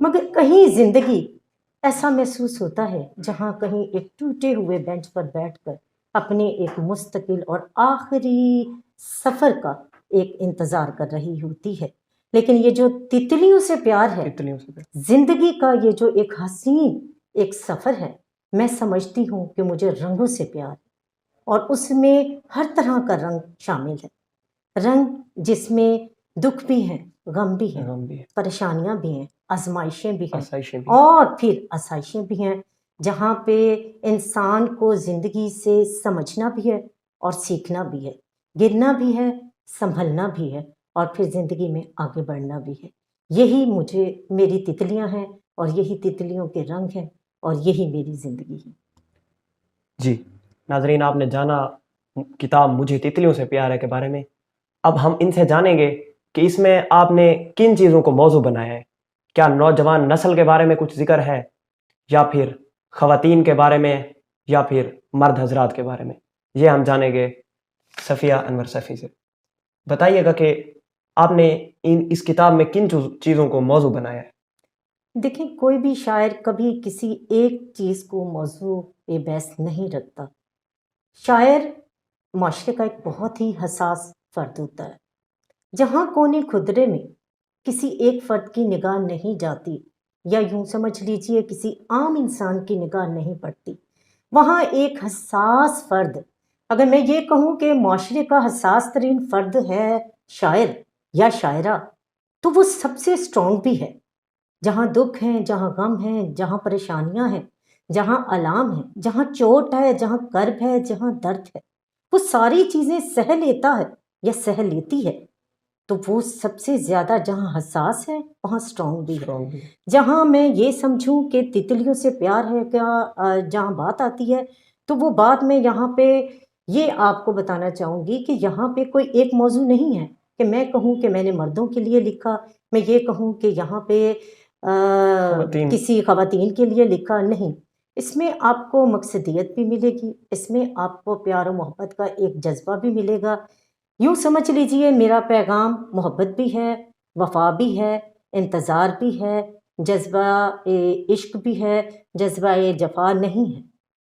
مگر کہیں زندگی ایسا محسوس ہوتا ہے جہاں کہیں ایک ٹوٹے ہوئے بینچ پر بیٹھ کر اپنے ایک مستقل اور آخری سفر کا ایک انتظار کر رہی ہوتی ہے. لیکن یہ جو تتلیوں سے پیار ہے، تتلیوں سے زندگی کا یہ جو ایک حسین ایک سفر ہے، میں سمجھتی ہوں کہ مجھے رنگوں سے پیار ہے، اور اس میں ہر طرح کا رنگ شامل ہے. رنگ جس میں دکھ بھی ہیں، غم بھی ہیں، غم بھی ہے، پریشانیاں بھی ہیں، آزمائشیں بھی ہیں، آسائشیں بھی ہیں. اور پھر آسائشیں بھی ہیں، جہاں پہ انسان کو زندگی سے سمجھنا بھی ہے اور سیکھنا بھی ہے، گرنا بھی ہے، سنبھلنا بھی ہے، اور پھر زندگی میں آگے بڑھنا بھی ہے. یہی مجھے میری تتلیاں ہیں، اور یہی تتلیوں کے رنگ ہیں، اور یہی میری زندگی ہے. جی ناظرین، آپ نے جانا کتاب مجھے تتلیوں سے پیار ہے کے بارے میں. اب ہم ان سے جانیں گے کہ اس میں آپ نے کن چیزوں کو موضوع بنایا ہے. کیا نوجوان نسل کے بارے میں کچھ ذکر ہے، یا پھر خواتین کے بارے میں، یا پھر مرد حضرات کے بارے میں؟ یہ ہم جانیں گے صفیہ انور صفی سے. بتائیے گا کہ آپ نے اس کتاب میں کن چیزوں کو موضوع بنایا ہے. دیکھیں، کوئی بھی شاعر کبھی کسی ایک چیز کو موضوع پہ بحث نہیں رکھتا. شاعر معاشرے کا ایک بہت ہی حساس فرد ہوتا ہے. جہاں کونے خدرے میں کسی ایک فرد کی نگاہ نہیں جاتی، یا یوں سمجھ لیجئے کسی عام انسان کی نگاہ نہیں پڑتی، وہاں ایک حساس فرد، اگر میں یہ کہوں کہ معاشرے کا حساس ترین فرد ہے شاعر یا شاعرہ، تو وہ سب سے اسٹرانگ بھی ہے. جہاں دکھ ہیں، جہاں غم ہیں، جہاں پریشانیاں ہیں، جہاں الام ہے، جہاں چوٹ ہے، جہاں کرب ہے، جہاں درد ہے، وہ ساری چیزیں سہ لیتا ہے یا سہ لیتی ہے. تو وہ سب سے زیادہ جہاں حساس ہے وہاں اسٹرانگ بھی ہے. جہاں میں یہ سمجھوں کہ تتلیوں سے پیار ہے، کیا جہاں بات آتی ہے، تو وہ بات میں یہاں پہ یہ آپ کو بتانا چاہوں گی کہ یہاں پہ کوئی ایک موضوع نہیں ہے کہ میں کہوں کہ میں نے مردوں کے لیے لکھا، میں یہ کہوں کہ یہاں پہ کسی خواتین کے لیے لکھا. نہیں، اس میں آپ کو مقصدیت بھی ملے گی، اس میں آپ کو پیار و محبت کا ایک جذبہ بھی ملے گا. یوں سمجھ لیجئے میرا پیغام محبت بھی ہے، وفا بھی ہے، انتظار بھی ہے، جذبہ عشق بھی ہے، جذبہ جفا نہیں ہے.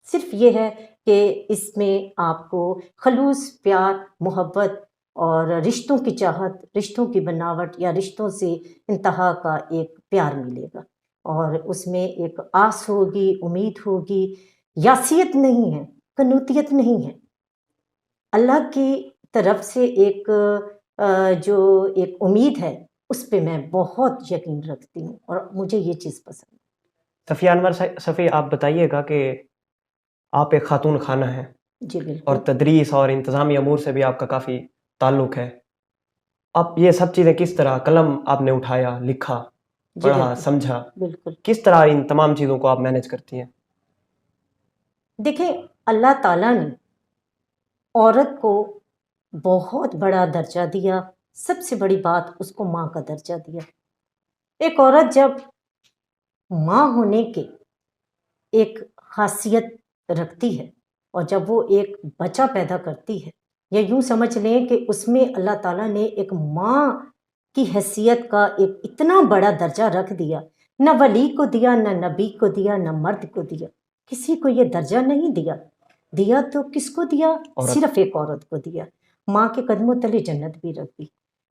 صرف یہ ہے کہ اس میں آپ کو خلوص پیار، محبت اور رشتوں کی چاہت، رشتوں کی بناوٹ یا رشتوں سے انتہا کا ایک پیار ملے گا. اور اس میں ایک آس ہوگی، امید ہوگی، یاسیت نہیں ہے، کنوتیت نہیں ہے. اللہ کی طرف سے ایک جو ایک امید ہے، اس پہ میں بہت یقین رکھتی ہوں، اور مجھے یہ چیز پسند ہے. صفیہ انور صفی، آپ بتائیے گا کہ آپ ایک خاتون خانہ ہیں، جی اور بالکل. تدریس اور انتظامی امور سے بھی آپ کا کافی تعلق ہے. آپ یہ سب چیزیں کس طرح قلم آپ نے اٹھایا، لکھا، جی پڑھا، بالکل سمجھا، بالکل. کس طرح ان تمام چیزوں کو آپ مینج کرتی ہیں؟ دیکھیں، اللہ تعالیٰ نے عورت کو بہت بڑا درجہ دیا. سب سے بڑی بات، اس کو ماں کا درجہ دیا. ایک عورت جب ماں ہونے کے ایک خاصیت رکھتی ہے، اور جب وہ ایک بچہ پیدا کرتی ہے، یا یوں سمجھ لیں کہ اس میں اللہ تعالیٰ نے ایک ماں کی حیثیت کا ایک اتنا بڑا درجہ رکھ دیا. نہ ولی کو دیا، نہ نبی کو دیا، نہ مرد کو دیا، کسی کو یہ درجہ نہیں دیا. دیا تو کس کو دیا؟ عورت. صرف ایک عورت کو دیا. ماں کے قدموں تلے جنت بھی رکھ دی.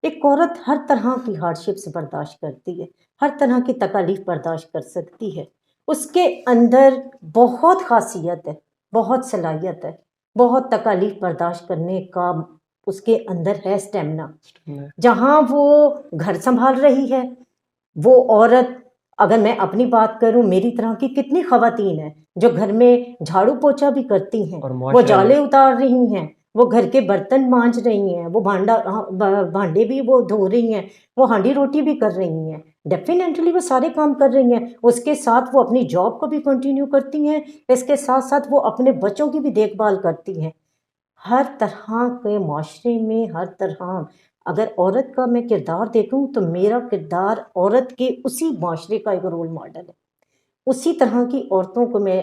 ایک عورت ہر طرح کی ہارڈشپس برداشت کرتی ہے، ہر طرح کی تکالیف برداشت کر سکتی ہے. اس کے اندر بہت خاصیت ہے، بہت صلاحیت ہے، بہت تکالیف برداشت کرنے کا اس کے اندر ہے اسٹیمنا. جہاں وہ گھر سنبھال رہی ہے، وہ عورت، اگر میں اپنی بات کروں، میری طرح کی کتنی خواتین ہیں جو گھر میں جھاڑو پوچھا بھی کرتی ہیں، اور وہ معاشرے جالے میں اتار رہی ہیں، وہ گھر کے برتن مانج رہی ہیں، وہ بھانڈے بھی وہ دھو رہی ہیں، وہ ہانڈی روٹی بھی کر رہی ہیں. ڈیفینیٹلی وہ سارے کام کر رہی ہیں. اس کے ساتھ وہ اپنی جاب کو بھی کنٹینیو کرتی ہیں، اس کے ساتھ ساتھ وہ اپنے بچوں کی بھی دیکھ بھال کرتی ہیں. ہر طرح کے معاشرے میں، ہر طرح، اگر عورت کا میں کردار دیکھوں تو میرا کردار عورت کے اسی معاشرے کا ایک رول ماڈل ہے. اسی طرح کی عورتوں کو میں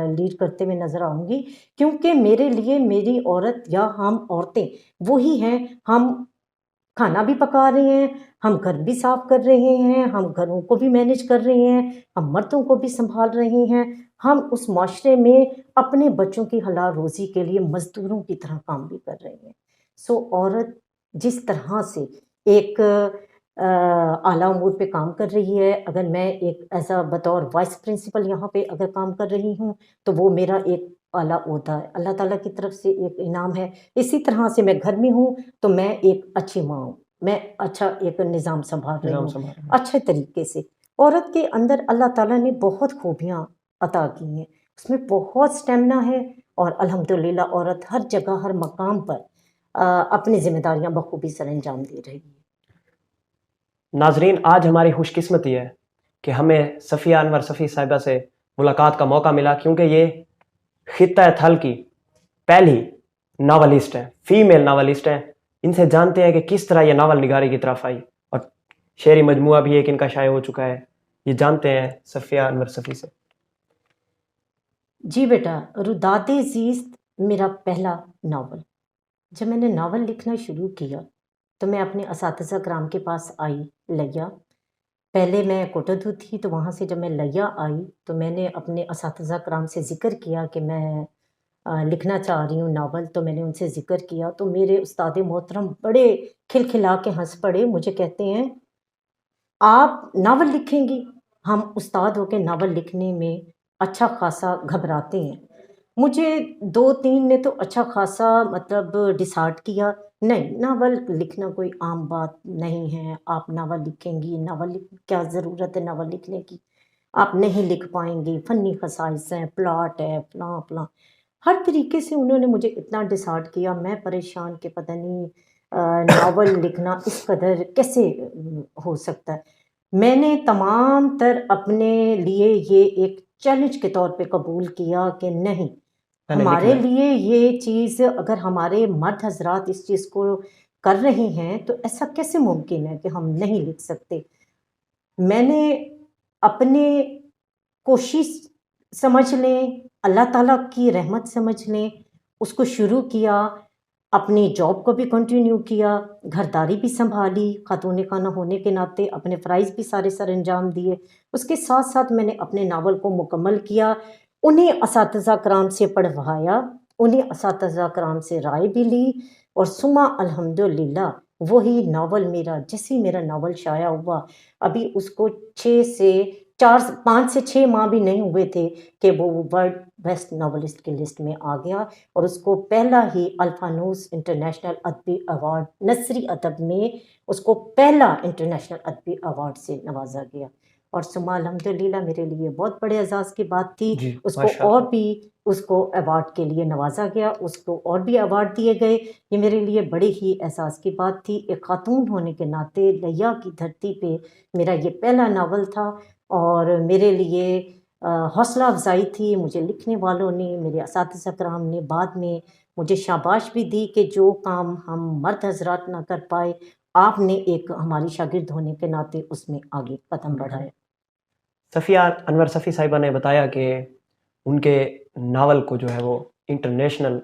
لیڈ کرتے ہوئے نظر آؤں گی، کیونکہ میرے لیے میری عورت یا ہم عورتیں وہی ہیں. ہم کھانا بھی پکا رہے ہیں، ہم گھر بھی صاف کر رہے ہیں، ہم گھروں کو بھی مینیج کر رہے ہیں، ہم مردوں کو بھی سنبھال رہے ہیں، ہم اس معاشرے میں اپنے بچوں کی حلال روزی کے لیے مزدوروں کی طرح کام بھی کر رہے ہیں۔ سو عورت جس طرح سے ایک اعلیٰ امور پہ کام کر رہی ہے، اگر میں ایک ایسا بطور وائس پرنسپل یہاں پہ اگر کام کر رہی ہوں تو وہ میرا ایک اعلیٰ عہدہ ہے، اللہ تعالیٰ کی طرف سے ایک انعام ہے۔ اسی طرح سے میں گھر میں ہوں تو میں ایک اچھی ماں ہوں، میں اچھا ایک نظام سنبھال رہی نظام ہوں سنبھال رہے ہیں۔ اچھے طریقے سے۔ عورت کے اندر اللہ تعالیٰ نے بہت خوبیاں عطا کی ہیں، اس میں بہت اسٹیمنا ہے، اور الحمدللہ عورت ہر جگہ ہر مقام پر اپنی ذمہ داریاں بخوبی سر انجام دے رہی ہے۔ ناظرین، آج ہماری خوش قسمتی ہے کہ ہمیں صفیہ انور صفی صاحبہ سے ملاقات کا موقع ملا، کیونکہ یہ خطہ تھل کی پہلی ناولسٹ ہیں، فیمیل ناولسٹ ہیں۔ ان سے جانتے ہیں کہ کس طرح یہ ناول نگاری کی طرف آئی، اور شعری مجموعہ بھی ایک ان کا شائع ہو چکا ہے۔ یہ جانتے ہیں صفیہ انور صفی سے۔ جی بیٹا، روداد زیست میرا پہلا ناول۔ جب میں نے ناول لکھنا شروع کیا تو میں اپنے اساتذہ کرام کے پاس آئی لیا۔ پہلے میں کوٹدو تھی، تو وہاں سے جب میں لیا آئی تو میں نے اپنے اساتذہ کرام سے ذکر کیا کہ میں لکھنا چاہ رہی ہوں ناول۔ تو میں نے ان سے ذکر کیا تو میرے استاد محترم بڑے کھلکھلا کے ہنس پڑے، مجھے کہتے ہیں آپ ناول لکھیں گی؟ ہم استاد ہو کے ناول لکھنے میں اچھا خاصا گھبراتے ہیں۔ مجھے 2-3 نے تو اچھا خاصا مطلب ڈسارٹ کیا، نہیں ناول لکھنا کوئی عام بات نہیں ہے، آپ ناول لکھیں گی؟ کیا ضرورت ہے ناول لکھنے کی؟ آپ نہیں لکھ پائیں گی، فنی خصائص ہیں، پلاٹ ہے، فلاں فلاں، ہر طریقے سے انہوں نے مجھے اتنا ڈسارٹ کیا۔ میں پریشان کہ پتہ نہیں ناول لکھنا اس قدر کیسے ہو سکتا ہے۔ میں نے تمام تر اپنے لیے یہ ایک چیلنج کے طور پہ قبول کیا کہ نہیں، میں نے ہمارے لکھنا ہے۔ لیے یہ چیز اگر ہمارے مرد حضرات اس چیز کو کر رہے ہیں تو ایسا کیسے ممکن ہے کہ ہم نہیں لکھ سکتے۔ میں نے اپنے کوشش سمجھ لیں، اللہ تعالیٰ کی رحمت سمجھ لیں، اس کو شروع کیا، اپنی جاب کو بھی کنٹینیو کیا، گھرداری بھی سنبھالی، خاتون خانہ ہونے کے ناطے اپنے فرائض بھی سارے سر انجام دیے۔ اس کے ساتھ ساتھ میں نے اپنے ناول کو مکمل کیا، انہیں اساتذہ کرام سے پڑھوایا، انہیں اساتذہ کرام سے رائے بھی لی، اور ثم الحمدللہ وہی ناول میرا، جیسے میرا ناول شائع ہوا، ابھی اس کو 5 سے 6 ماہ بھی نہیں ہوئے تھے کہ وہ ورلڈ بیسٹ ناولسٹ کی لسٹ میں آ گیا، اور اس کو پہلا ہی الفانوس انٹرنیشنل ادبی ایوارڈ نثری ادب میں اس کو پہلا انٹرنیشنل ادبی ایوارڈ سے نوازا گیا۔ اور ثم الحمدللہ میرے لیے بہت بڑے اعزاز کی بات تھی۔ جی اس کو ماشاء اور اللہ۔ بھی اس کو ایوارڈ کے لیے نوازا گیا، اس کو اور بھی ایوارڈ دیے گئے۔ یہ میرے لیے بڑی ہی احساس کی بات تھی، ایک خاتون ہونے کے ناطے لیا کی دھرتی پہ میرا یہ پہلا ناول تھا، اور میرے لیے حوصلہ افزائی تھی۔ مجھے لکھنے والوں نے، میرے اساتذہ کرام نے بعد میں مجھے شاباش بھی دی کہ جو کام ہم مرد حضرات نہ کر پائے، آپ نے ایک ہماری شاگرد ہونے کے ناطے اس میں آگے قدم بڑھایا۔ صفیہ انور صفی صاحبہ نے بتایا کہ ان کے ناول کو جو ہے وہ انٹرنیشنل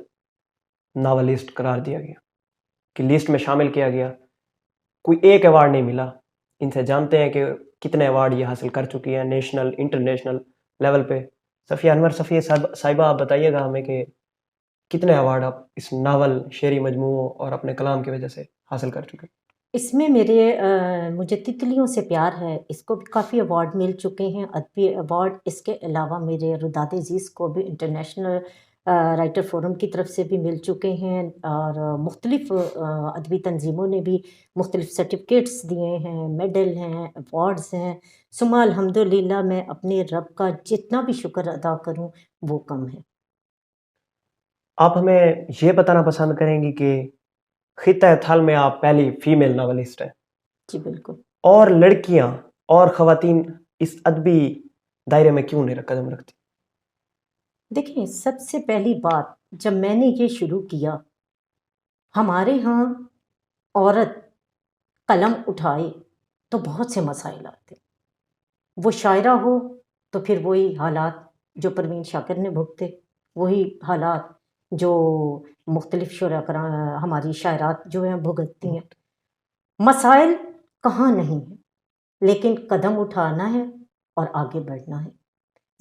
ناولسٹ قرار دیا گیا، کہ لسٹ میں شامل کیا گیا، کوئی ایک ایوارڈ نہیں ملا۔ ان سے جانتے ہیں کہ کتنے ایوارڈ یہ حاصل کر چکی ہیں نیشنل انٹرنیشنل لیول پہ۔ صفیہ انور صفی صاحبہ آپ بتائیے گا ہمیں کہ کتنے ایوارڈ آپ اس ناول، شعری مجموعوں اور اپنے کلام کی وجہ سے حاصل کر چکے؟ اس میں مجھے تتلیوں سے پیار ہے، اس کو بھی کافی ایوارڈ مل چکے ہیں، ادبی ایوارڈ۔ اس کے علاوہ میرے روداد زیست کو بھی انٹرنیشنل رائٹر فورم کی طرف سے بھی مل چکے ہیں، اور مختلف ادبی تنظیموں نے بھی مختلف سرٹیفکیٹس دیے ہیں، میڈل ہیں، ایوارڈز ہیں۔ ثم الحمدللہ میں اپنے رب کا جتنا بھی شکر ادا کروں وہ کم ہے۔ آپ ہمیں یہ بتانا پسند کریں گی کہ خطہ تھل میں آپ پہلی فیمیل ناولسٹ ہیں، جی بالکل۔ اور لڑکیاں اور خواتین اس ادبی دائرے میں کیوں نہیں قدم رکھتی؟ دیکھیں، سب سے پہلی بات، جب میں نے یہ شروع کیا، ہمارے ہاں عورت قلم اٹھائے تو بہت سے مسائل آتے، وہ شاعرہ ہو تو پھر وہی حالات جو پروین شاکر نے بھگتے، وہی حالات جو مختلف ہماری شاعرات جو ہیں بھگتتی ہیں۔ مسائل کہاں نہیں ہیں، لیکن قدم اٹھانا ہے اور آگے بڑھنا ہے۔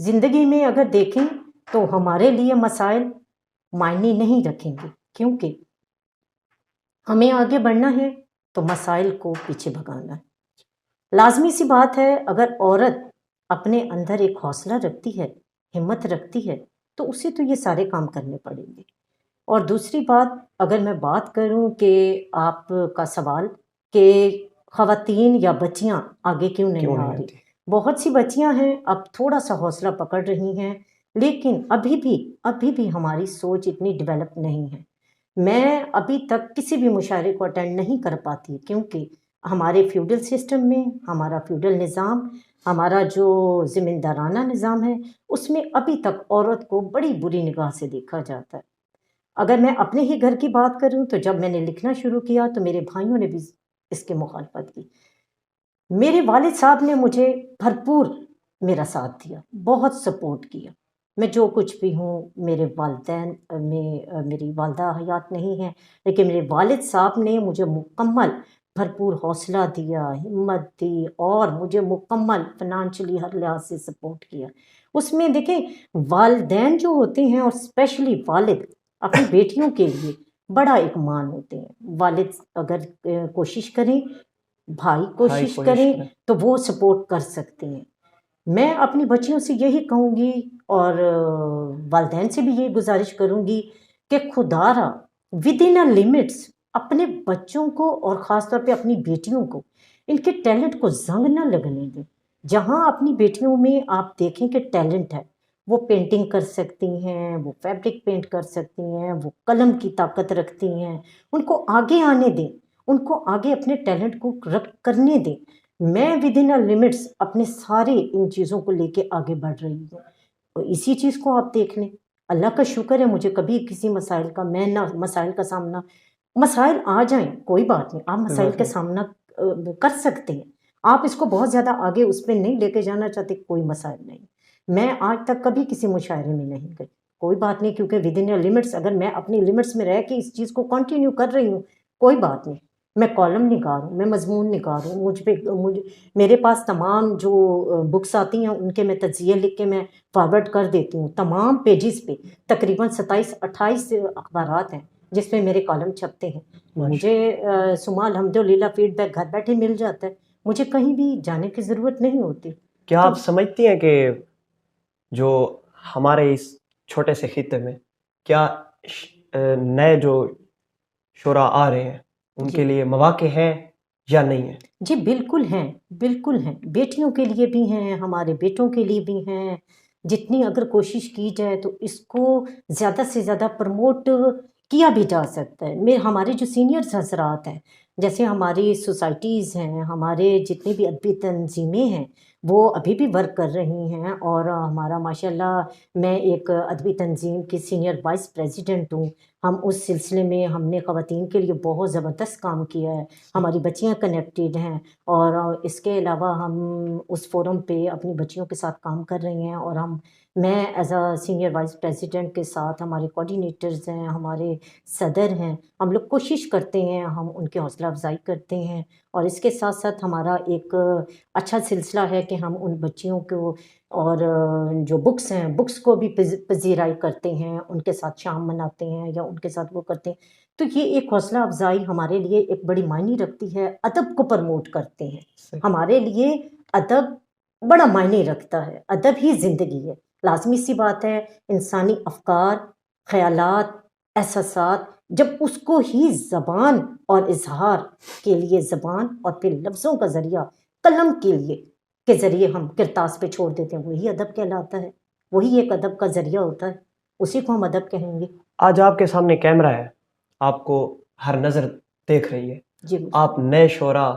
زندگی میں اگر دیکھیں تو ہمارے لیے مسائل معنی نہیں رکھیں گے، کیونکہ ہمیں آگے بڑھنا ہے تو مسائل کو پیچھے بھگانا ہے۔ لازمی سی بات ہے، اگر عورت اپنے اندر ایک حوصلہ رکھتی ہے، ہمت رکھتی ہے، تو اسے تو یہ سارے کام کرنے پڑیں گے۔ اور دوسری بات، اگر میں بات کروں کہ آپ کا سوال کہ خواتین یا بچیاں آگے کیوں نہیں آ رہی، آتی؟ بہت سی بچیاں ہیں اب تھوڑا سا حوصلہ پکڑ رہی ہیں، لیکن ابھی بھی ہماری سوچ اتنی ڈیولپ نہیں ہے۔ میں ابھی تک کسی بھی مشاعرے کو اٹینڈ نہیں کر پاتی، کیونکہ ہمارے فیوڈل سسٹم میں، ہمارا فیوڈل نظام، ہمارا جو زمیندارانہ نظام ہے، اس میں ابھی تک عورت کو بڑی بری نگاہ سے دیکھا جاتا ہے۔ اگر میں اپنے ہی گھر کی بات کروں تو جب میں نے لکھنا شروع کیا تو میرے بھائیوں نے بھی اس کی مخالفت کی۔ میرے والد صاحب نے مجھے بھرپور میرا ساتھ دیا، بہت سپورٹ کیا۔ میں جو کچھ بھی ہوں، میرے والدین میں میری والدہ حیات نہیں ہیں، لیکن میرے والد صاحب نے مجھے مکمل بھرپور حوصلہ دیا، ہمت دی، اور مجھے مکمل فنانشلی ہر لحاظ سے سپورٹ کیا۔ اس میں دیکھیں، والدین جو ہوتے ہیں اور اسپیشلی والد اپنی بیٹیوں کے لیے بڑا ایک مان ہوتے ہیں۔ والد اگر کوشش کریں، بھائی کوشش کریں تو وہ سپورٹ کر سکتے ہیں۔ میں اپنی بچیوں سے یہی کہوں گی اور والدین سے بھی یہی گزارش کروں گی کہ خدا را ود ان لمٹس اپنے بچوں کو اور خاص طور پہ اپنی بیٹیوں کو ان کے ٹیلنٹ کو زنگ نہ لگنے دیں۔ جہاں اپنی بیٹیوں میں آپ دیکھیں کہ ٹیلنٹ ہے، وہ پینٹنگ کر سکتی ہیں، وہ فیبرک پینٹ کر سکتی ہیں، وہ قلم کی طاقت رکھتی ہیں، ان کو آگے آنے دیں، ان کو آگے اپنے ٹیلنٹ کو کرنے دیں۔ میں ود ان لمٹس اپنے سارے ان چیزوں کو لے کے آگے بڑھ رہی ہوں، اور اسی چیز کو آپ دیکھ لیں۔ اللہ کا شکر ہے، مجھے کبھی کسی مسائل کا سامنا، مسائل آ جائیں کوئی بات نہیں، آپ مسائل کا سامنا کر سکتے ہیں۔ آپ اس کو بہت زیادہ آگے اس پہ نہیں لے کے جانا چاہتے، کوئی مسائل نہیں۔ میں آج تک کبھی کسی مشاعرے میں نہیں گئی، کوئی بات نہیں، کیونکہ ود ان لمٹس اگر میں اپنی لمٹس میں رہ کے اس چیز کو کنٹینیو کر رہی ہوں، کوئی بات نہیں۔ میں کالم نگار ہوں، میں مضمون نگار ہوں، میرے پاس تمام جو بکس آتی ہیں ان کے میں تجزیے لکھ کے میں فارورڈ کر دیتی ہوں۔ تمام پیجز پہ تقریباً 27-28 اخبارات ہیں جس میں میرے کالم چھپتے ہیں۔ مجھے سما الحمدللہ فیڈ بیک گھر بیٹھے مل جاتا ہے، مجھے کہیں بھی جانے کی ضرورت نہیں ہوتی۔ کیا آپ سمجھتی ہیں کہ جو ہمارے اس چھوٹے سے خطے میں کیا نئے جو شعراء آ رہے ہیں ان کے لیے مواقع ہیں یا نہیں ہیں؟ جی بالکل ہیں، بالکل ہیں، بیٹیوں کے لیے بھی ہیں، ہمارے بیٹوں کے لیے بھی ہیں۔ جتنی اگر کوشش کی جائے تو اس کو زیادہ سے زیادہ پروموٹ کیا بھی جا سکتا ہے۔ ہمارے جو سینئرز حضرات ہیں، جیسے ہماری سوسائٹیز ہیں، ہمارے جتنی بھی ادبی تنظیمیں ہیں، وہ ابھی بھی ورک کر رہی ہیں، اور ہمارا ماشاءاللہ میں ایک ادبی تنظیم کی سینئر وائس پریزیڈنٹ ہوں۔ ہم اس سلسلے میں ہم نے خواتین کے لیے بہت زبردست کام کیا ہے، ہماری بچیاں کنیکٹیڈ ہیں، اور اس کے علاوہ ہم اس فورم پہ اپنی بچیوں کے ساتھ کام کر رہے ہیں، اور میں as a senior vice president کے ساتھ ہمارے کوآرڈینیٹرز ہیں، ہمارے صدر ہیں، ہم لوگ کوشش کرتے ہیں، ہم ان کی حوصلہ افزائی کرتے ہیں، اور اس کے ساتھ ساتھ ہمارا ایک اچھا سلسلہ ہے کہ ہم ان بچیوں کو اور جو بکس ہیں بکس کو بھی پذیرائی کرتے ہیں، ان کے ساتھ شام مناتے ہیں یا ان کے ساتھ وہ کرتے ہیں۔ تو یہ ایک حوصلہ افزائی ہمارے لیے ایک بڑی معنی رکھتی ہے، ادب کو پروموٹ کرتے ہیں۔ ہمارے لیے ادب بڑا معنی رکھتا ہے، ادب ہی زندگی ہے۔ لازمی سی بات ہے، انسانی افکار، خیالات، احساسات، جب اس کو ہی زبان اور اظہار کے لیے زبان اور پھر لفظوں کا ذریعہ قلم کے ذریعے ہم کرتاس پہ چھوڑ دیتے ہیں، وہی ادب کہلاتا ہے، وہی ایک ادب کا ذریعہ ہوتا ہے، اسی کو ہم ادب کہیں گے۔ آج آپ کے سامنے کیمرہ ہے، آپ کو ہر نظر دیکھ رہی ہے، جی آپ نئے شعراء،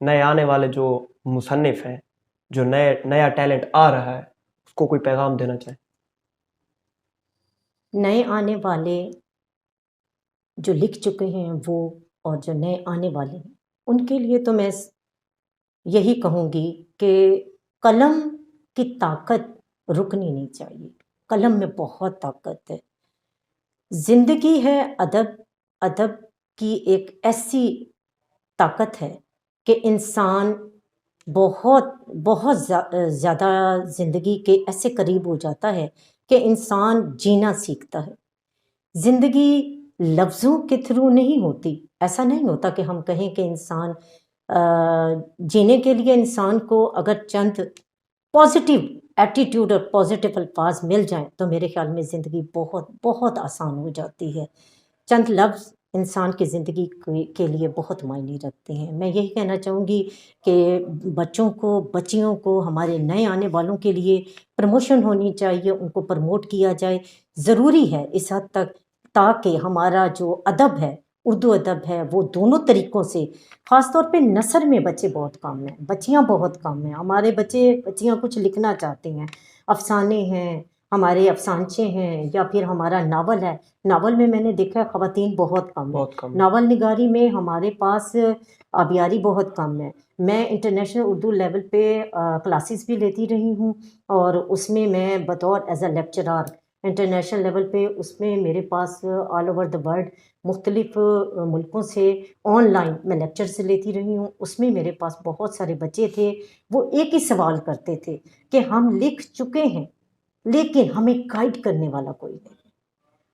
نئے آنے والے جو مصنف ہیں، جو نیا ٹیلنٹ آ رہا ہے، اس کو کوئی پیغام دینا چاہیں؟ نئے آنے والے جو لکھ چکے ہیں وہ، اور جو نئے آنے والے ہیں، ان کے لیے تو میں یہی کہوں گی کہ قلم کی طاقت رکنی نہیں چاہیے، قلم میں بہت طاقت ہے۔ زندگی ہے ادب، ادب کی ایک ایسی طاقت ہے کہ انسان بہت بہت زیادہ زندگی کے ایسے قریب ہو جاتا ہے کہ انسان جینا سیکھتا ہے. زندگی لفظوں کے تھرو نہیں ہوتی. ایسا نہیں ہوتا کہ ہم کہیں کہ انسان جینے کے لیے انسان کو اگر چند پازیٹیو ایٹیٹیوڈ اور پازیٹیو الفاظ مل جائیں تو میرے خیال میں زندگی بہت بہت آسان ہو جاتی ہے. چند لفظ انسان کی زندگی کے لیے بہت معنی رکھتے ہیں. میں یہی کہنا چاہوں گی کہ بچوں کو بچیوں کو ہمارے نئے آنے والوں کے لیے پروموشن ہونی چاہیے، ان کو پروموٹ کیا جائے. ضروری ہے اس حد تک تاکہ ہمارا جو ادب ہے، اردو ادب ہے، وہ دونوں طریقوں سے، خاص طور پہ نثر میں بچے بہت کم ہیں، بچیاں بہت کم ہیں. ہمارے بچیاں کچھ لکھنا چاہتے ہیں، افسانے ہیں، ہمارے افسانچے ہیں، یا پھر ہمارا ناول ہے. ناول میں نے دیکھا ہے خواتین بہت کم ہیں. بہت کم. ناول نگاری میں ہمارے پاس آبیاری بہت کم ہے. میں انٹرنیشنل اردو لیول پہ کلاسز بھی لیتی رہی ہوں، اور اس میں میں بطور as a lecturer international level پہ اس میں میرے پاس آل اوور دا ورلڈ مختلف ملکوں سے آن لائن میں لیکچرز لیتی رہی ہوں. اس میں میرے پاس بہت سارے بچے تھے، وہ ایک ہی سوال کرتے تھے کہ ہم لکھ چکے ہیں لیکن ہمیں گائیڈ کرنے والا کوئی نہیں.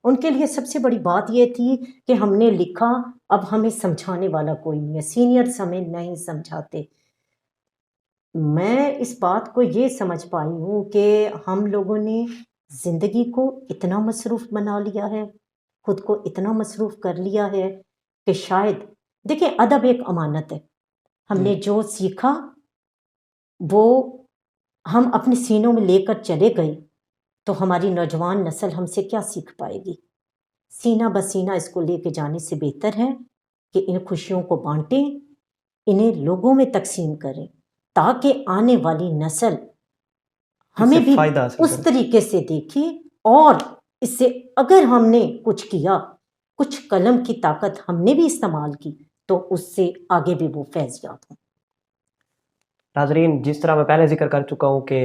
ان کے لیے سب سے بڑی بات یہ تھی کہ ہم نے لکھا، اب ہمیں سمجھانے والا کوئی نہیں ہے، سینئرز ہمیں نہیں سمجھاتے. میں اس بات کو یہ سمجھ پائی ہوں کہ ہم لوگوں نے زندگی کو اتنا مصروف بنا لیا ہے، خود کو اتنا مصروف کر لیا ہے کہ شاید دیکھیں ادب ایک امانت ہے. ہم نے جو سیکھا وہ ہم اپنے سینوں میں لے کر چلے گئے تو ہماری نوجوان نسل ہم سے کیا سیکھ پائے گی؟ سینہ بسینہ اس کو لے کے جانے سے بہتر ہے کہ ان خوشیوں کو بانٹیں، انہیں لوگوں میں تقسیم کریں تاکہ آنے والی نسل ہمیں بھی اس طریقے سے دیکھے، اور اس سے اگر ہم نے کچھ کیا، کچھ قلم کی طاقت ہم نے بھی استعمال کی تو اس سے آگے بھی وہ فیض یاب ہوں. ناظرین، جس طرح میں پہلے ذکر کر چکا ہوں کہ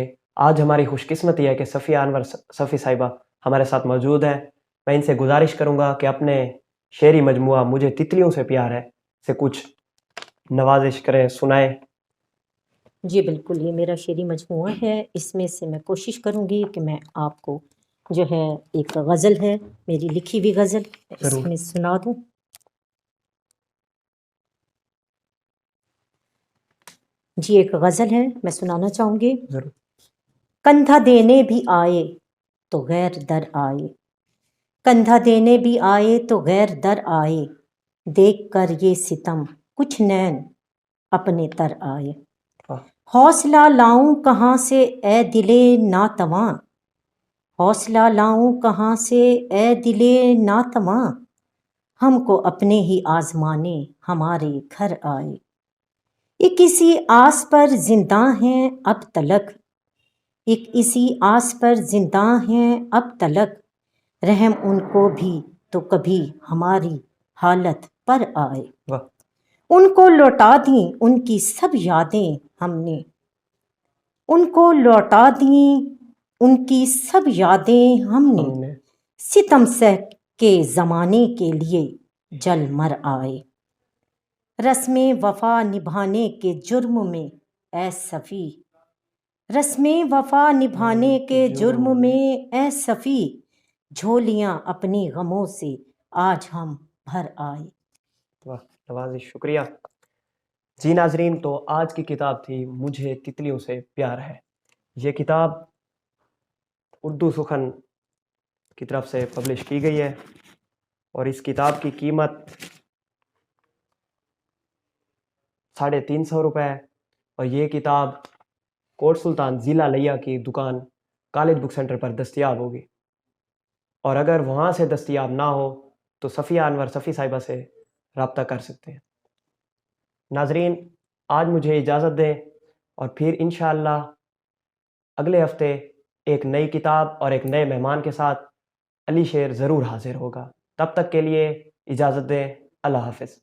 آج ہماری خوش قسمتی ہے کہ صفیہ انور صفی صاحبہ ہمارے ساتھ موجود ہیں. میں ان سے گزارش کروں گا کہ اپنے شعری مجموعہ مجھے تتلیوں سے پیار ہے سے کچھ نوازش کریں، سنائیں. جی بالکل، یہ میرا شعری مجموعہ ہے. اس میں سے میں کوشش کروں گی کہ میں آپ کو جو ہے ایک غزل ہے میری لکھی ہوئی غزل اس میں سنا دوں. جی ایک غزل ہے، میں سنانا چاہوں گی. کندھا دینے بھی آئے تو غیر در آئے، کندھا دینے بھی آئے تو غیر در آئے، دیکھ کر یہ ستم کچھ نین اپنے تر آئے. حوصلہ لاؤں کہاں سے اے دلے ناتواں، حوصلہ لاؤں کہاں سے اے دلے ناتواں، ہم کو اپنے ہی آزمانے ہمارے گھر آئے. ایک اسی آس پر زنداں ہیں اب تلک، ایک اسی آس پر زنداں ہیں اب تلک، رحم ان کو بھی تو کبھی ہماری حالت پر آئے. ان کو لوٹا دیں ان کی سب یادیں ہم نے، ان کو لوٹا دیں ان کی سب یادیں ہم نے، ستم سہ کے زمانے کے لیے جل مر آئے. رسم وفا نبھانے کے جرم میں اے صفی، رسم وفا نبھانے کے جرم میں اے صفی، جھولیاں اپنی غموں سے آج ہم بھر آئے. نوازش، شکریہ. جی ناظرین، تو آج کی کتاب تھی مجھے تتلیوں سے پیار ہے. یہ کتاب اردو سخن کی طرف سے پبلش کی گئی ہے اور اس کتاب کی قیمت 350 روپے ہے. اور یہ کتاب کوٹ سلطان ضلع لیا کی دکان کالج بک سینٹر پر دستیاب ہوگی، اور اگر وہاں سے دستیاب نہ ہو تو صفیہ انور صفی صاحبہ سے رابطہ کر سکتے ہیں. ناظرین، آج مجھے اجازت دیں، اور پھر انشاءاللہ اگلے ہفتے ایک نئی کتاب اور ایک نئے مہمان کے ساتھ علی شیر ضرور حاضر ہوگا. تب تک کے لیے اجازت دیں. اللہ حافظ.